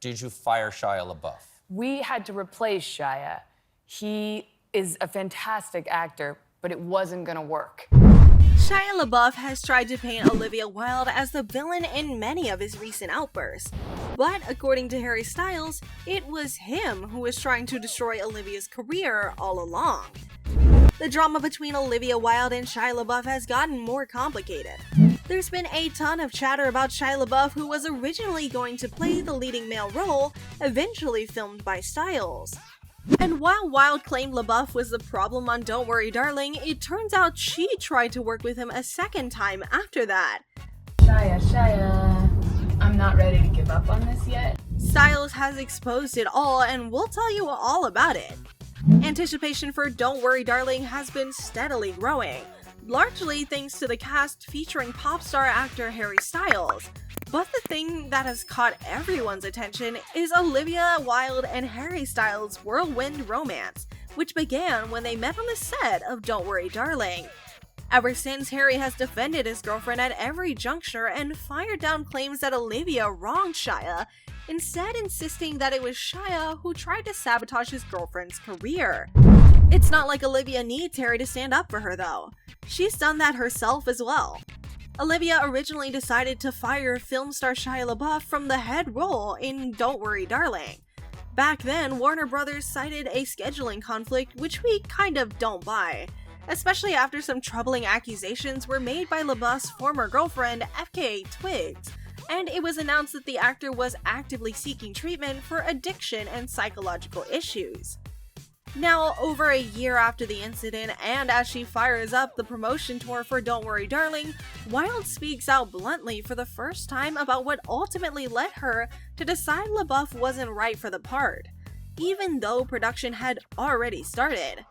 did you fire Shia LaBeouf? We had to replace Shia. He is a fantastic actor, but it wasn't gonna work. Shia LaBeouf has tried to paint Olivia Wilde as the villain in many of his recent outbursts. But according to Harry Styles, it was him who was trying to destroy Olivia's career all along. The drama between Olivia Wilde and Shia LaBeouf has gotten more complicated. There's been a ton of chatter about Shia LaBeouf, who was originally going to play the leading male role, eventually filmed by Styles. And while Wilde claimed LaBeouf was the problem on Don't Worry Darling, it turns out she tried to work with him a second time after that. Shia, I'm not ready to give up on this yet. Styles has exposed it all, and we'll tell you all about it. Anticipation for Don't Worry Darling has been steadily growing, largely thanks to the cast featuring pop star actor Harry Styles. But the thing that has caught everyone's attention is Olivia Wilde and Harry Styles' whirlwind romance, which began when they met on the set of Don't Worry Darling. Ever since, Harry has defended his girlfriend at every juncture and fired down claims that Olivia wronged Shia, instead insisting that it was Shia who tried to sabotage his girlfriend's career. It's not like Olivia needs Harry to stand up for her though. She's done that herself as well. Olivia originally decided to fire film star Shia LaBeouf from the head role in Don't Worry Darling. Back then, Warner Brothers cited a scheduling conflict, which we kind of don't buy, especially after some troubling accusations were made by LaBeouf's former girlfriend, FKA Twigs, and it was announced that the actor was actively seeking treatment for addiction and psychological issues. Now, over a year after the incident, and as she fires up the promotion tour for Don't Worry Darling, Wilde speaks out bluntly for the first time about what ultimately led her to decide LaBeouf wasn't right for the part, even though production had already started.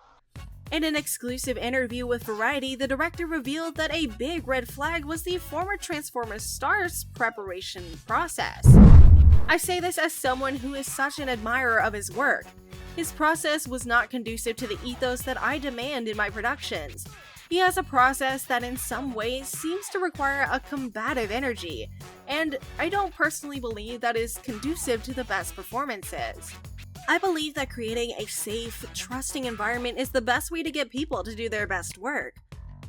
In an exclusive interview with Variety, the director revealed that a big red flag was the former Transformers star's preparation process. I say this as someone who is such an admirer of his work. His process was not conducive to the ethos that I demand in my productions. He has a process that in some ways seems to require a combative energy, and I don't personally believe that is conducive to the best performances. I believe that creating a safe, trusting environment is the best way to get people to do their best work.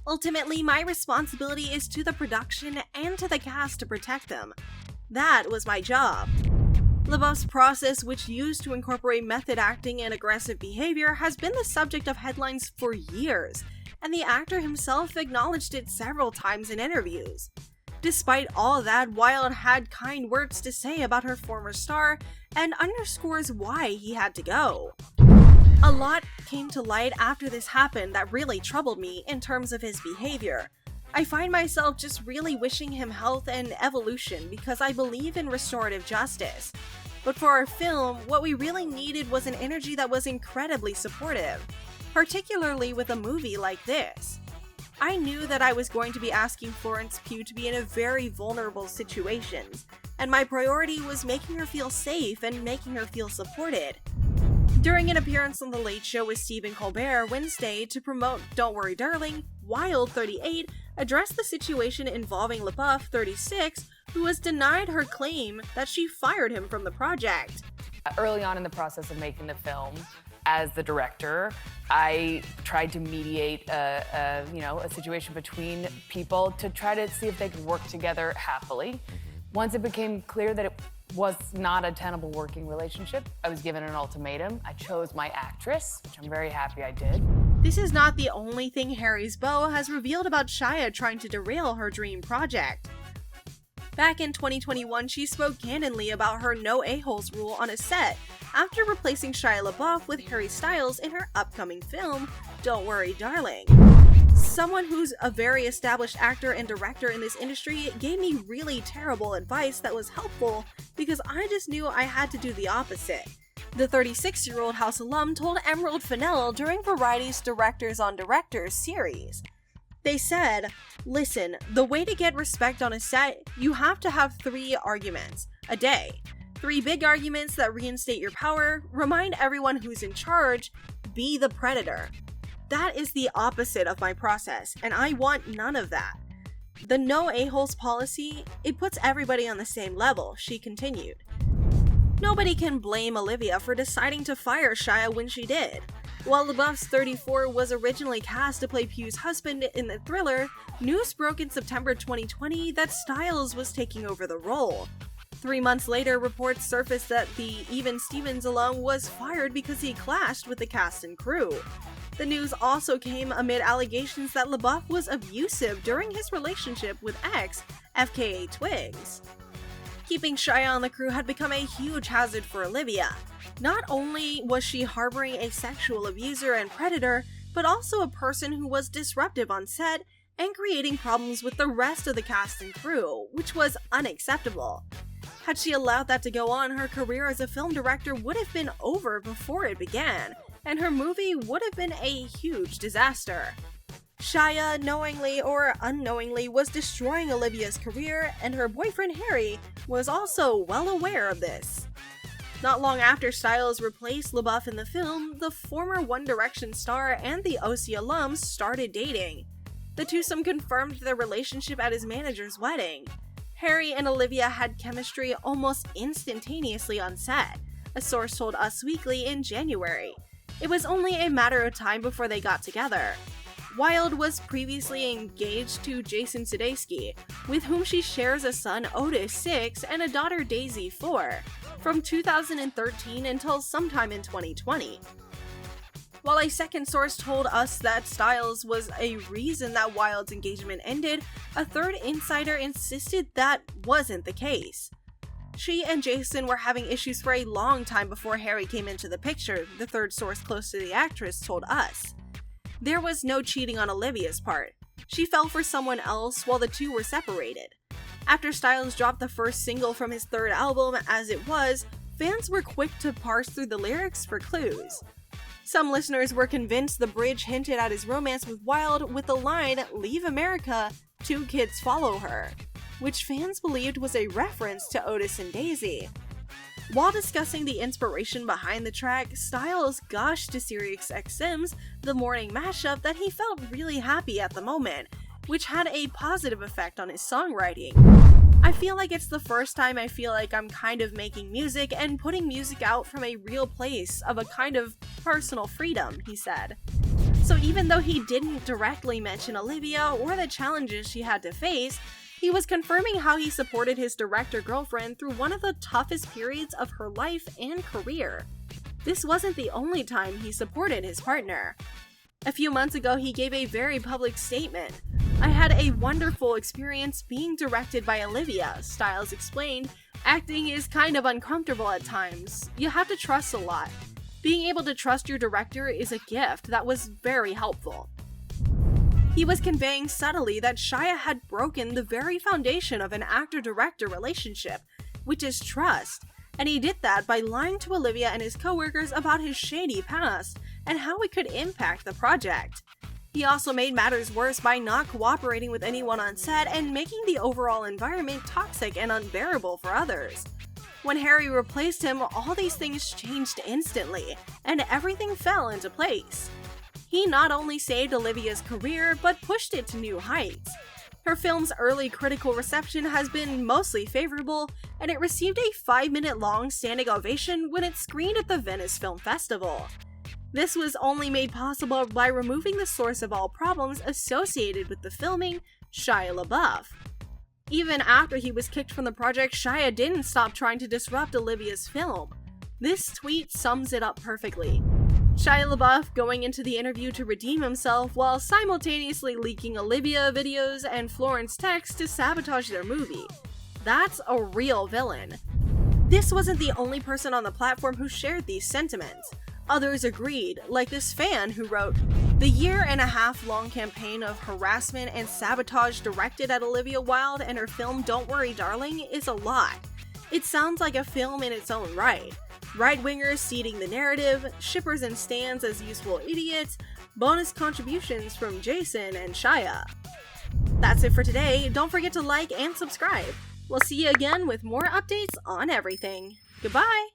Ultimately, my responsibility is to the production and to the cast to protect them. That was my job. LaBeouf's process, which used to incorporate method acting and aggressive behavior, has been the subject of headlines for years, and the actor himself acknowledged it several times in interviews. Despite all that, Wilde had kind words to say about her former star and underscores why he had to go. A lot came to light after this happened that really troubled me in terms of his behavior. I find myself just really wishing him health and evolution because I believe in restorative justice. But for our film, what we really needed was an energy that was incredibly supportive, particularly with a movie like this. I knew that I was going to be asking Florence Pugh to be in a very vulnerable situation, and my priority was making her feel safe and making her feel supported. During an appearance on The Late Show with Stephen Colbert Wednesday to promote Don't Worry Darling, Wilde, 38, addressed the situation involving LaBeouf, 36, who was denied her claim that she fired him from the project. Early on in the process of making the film, as the director, I tried to mediate a situation between people to try to see if they could work together happily. Once it became clear that it was not a tenable working relationship, I was given an ultimatum. I chose my actress, which I'm very happy I did. This is not the only thing Harry's beau has revealed about Shia trying to derail her dream project. Back in 2021, she spoke candidly about her no a-holes rule on a set after replacing Shia LaBeouf with Harry Styles in her upcoming film, Don't Worry Darling. Someone who's a very established actor and director in this industry gave me really terrible advice that was helpful because I just knew I had to do the opposite. The 36-year-old House alum told Emerald Fennell during Variety's Directors on Directors series. They said, "Listen, the way to get respect on a set, you have to have 3 arguments a day. 3 big arguments that reinstate your power, remind everyone who's in charge, be the predator." That is the opposite of my process, and I want none of that. The no a-holes policy, it puts everybody on the same level, she continued. Nobody can blame Olivia for deciding to fire Shia when she did. While LaBeouf's 34 was originally cast to play Pugh's husband in the thriller, news broke in September 2020 that Styles was taking over the role. 3 months later, reports surfaced that the Even Stevens alum was fired because he clashed with the cast and crew. The news also came amid allegations that LaBeouf was abusive during his relationship with ex FKA Twigs. Keeping Shia on the crew had become a huge hazard for Olivia. Not only was she harboring a sexual abuser and predator, but also a person who was disruptive on set and creating problems with the rest of the cast and crew, which was unacceptable. Had she allowed that to go on, her career as a film director would have been over before it began, and her movie would have been a huge disaster. Shia, knowingly or unknowingly, was destroying Olivia's career, and her boyfriend Harry was also well aware of this. Not long after Styles replaced LaBeouf in the film, the former One Direction star and the OC alum started dating. The twosome confirmed their relationship at his manager's wedding. Harry and Olivia had chemistry almost instantaneously on set, a source told Us Weekly in January. It was only a matter of time before they got together. Wilde was previously engaged to Jason Sudeikis, with whom she shares a son Otis 6 and a daughter Daisy 4, from 2013 until sometime in 2020. While a second source told us that Styles was a reason that Wilde's engagement ended, a third insider insisted that wasn't the case. She and Jason were having issues for a long time before Harry came into the picture, the third source close to the actress told us. There was no cheating on Olivia's part. She fell for someone else while the two were separated. After Styles dropped the first single from his third album, As It Was, fans were quick to parse through the lyrics for clues. Some listeners were convinced the bridge hinted at his romance with Wilde with the line, "Leave America, 2 kids follow her," which fans believed was a reference to Otis and Daisy. While discussing the inspiration behind the track, Styles gushed to SiriusXM's The Morning Mashup that he felt really happy at the moment, which had a positive effect on his songwriting. "I feel like it's the first time I feel like I'm kind of making music and putting music out from a real place of a kind of personal freedom," he said. So even though he didn't directly mention Olivia or the challenges she had to face, he was confirming how he supported his director girlfriend through one of the toughest periods of her life and career. This wasn't the only time he supported his partner. A few months ago, he gave a very public statement. "I had a wonderful experience being directed by Olivia," Styles explained. "Acting is kind of uncomfortable at times. You have to trust a lot. Being able to trust your director is a gift that was very helpful." He was conveying subtly that Shia had broken the very foundation of an actor-director relationship, which is trust, and he did that by lying to Olivia and his coworkers about his shady past and how it could impact the project. He also made matters worse by not cooperating with anyone on set and making the overall environment toxic and unbearable for others. When Harry replaced him, all these things changed instantly, and everything fell into place. He not only saved Olivia's career, but pushed it to new heights. Her film's early critical reception has been mostly favorable, and it received a 5-minute-long standing ovation when it screened at the Venice Film Festival. This was only made possible by removing the source of all problems associated with the filming, Shia LaBeouf. Even after he was kicked from the project, Shia didn't stop trying to disrupt Olivia's film. This tweet sums it up perfectly. Shia LaBeouf going into the interview to redeem himself while simultaneously leaking Olivia videos and Florence texts to sabotage their movie. That's a real villain. This wasn't the only person on the platform who shared these sentiments. Others agreed, like this fan who wrote, "The 1.5-year-long campaign of harassment and sabotage directed at Olivia Wilde and her film Don't Worry Darling is a lot. It sounds like a film in its own right. Right-wingers seeding the narrative, shippers and stans as useful idiots, bonus contributions from Jason and Shia." That's it for today. Don't forget to like and subscribe. We'll see you again with more updates on everything. Goodbye!